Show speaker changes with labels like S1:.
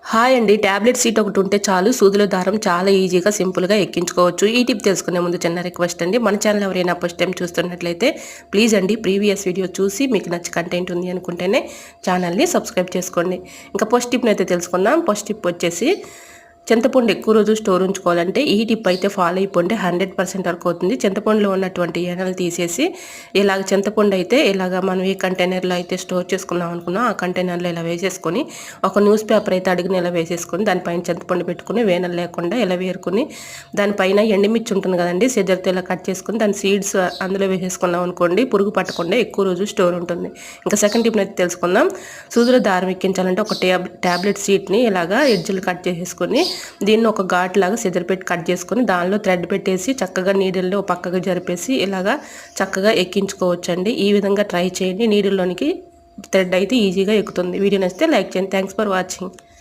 S1: Hi అండి. Tablet seat ఒకటి ఉంటే చాలు సూదుల దారం చాలా ఈజీగా సింపుల్‌గా ఎక్కించుకోవచ్చు. ఈ టిప్ తెలుసుకునే ముందు చిన్న రిక్వెస్ట్ అండి. మన ఛానల్ ఎవరైనా ఫస్ట్ టైం చూస్తున్నట్లయితే ప్లీజ్ అండి ప్రీవియస్ వీడియో చూసి మీకు నచ్చి కంటెంట్ ఉంది అనుకుంటేనే ఛానల్‌ని సబ్స్క్రైబ్ చేసుకోండి. ఇంకా ఫస్ట్ టిప్‌నైతే తెలుసుకుందాం. ఫస్ట్ టిప్ వచ్చేసి చింతపండు ఎక్కువ రోజులు స్టోర్ ఉంచుకోవాలంటే ఈ టిప్ అయితే ఫాలో అయిపోండి 100% వర్క్ అవుతుంది. చింతపండులో ఉన్నటువంటి ఎనలు తీసేసి ఇలాగ చింతపండు అయితే ఇలాగ మనం ఏ కంటైనర్లో అయితే స్టోర్ చేసుకుందాం అనుకున్నాం ఆ కంటైనర్లో ఇలా వేసేసుకొని ఒక న్యూస్ పేపర్ అయితే అడుగున ఇలా వేసేసుకొని దానిపైన చింతపండు పెట్టుకుని వేనలు లేకుండా ఇలా వేరుకుని దానిపైన ఎండుమిర్చి ఉంటుంది కదండి సిజర్తో ఇలా కట్ చేసుకుని దాని సీడ్స్ అందులో వేసేసుకున్నాం అనుకోండి పురుగు పట్టకుండా ఎక్కువ రోజు స్టోర్ ఉంటుంది. ఇంకా సెకండ్ టిప్ అయితే తెలుసుకుందాం. సూదులో దారం ఎక్కించాలంటే ఒక టాబ్లెట్ సీట్ని ఇలాగా ఎడ్జులు కట్ చేసేసుకొని దీన్ని ఒక ఘాట్ లాగా సిజర్ పెట్టి కట్ చేసుకొని దానిలో థ్రెడ్ పెట్టేసి చక్కగా నీడిల్లో పక్కగా జరిపేసి ఇలాగా చక్కగా ఎక్కించుకోవచ్చండి. ఈ విధంగా ట్రై చేయండి. నీడిల్లోనికి థ్రెడ్ అయితే ఈజీగా ఎక్కుతుంది. వీడియో నచ్చితే లైక్ చేయండి. Thanks for watching.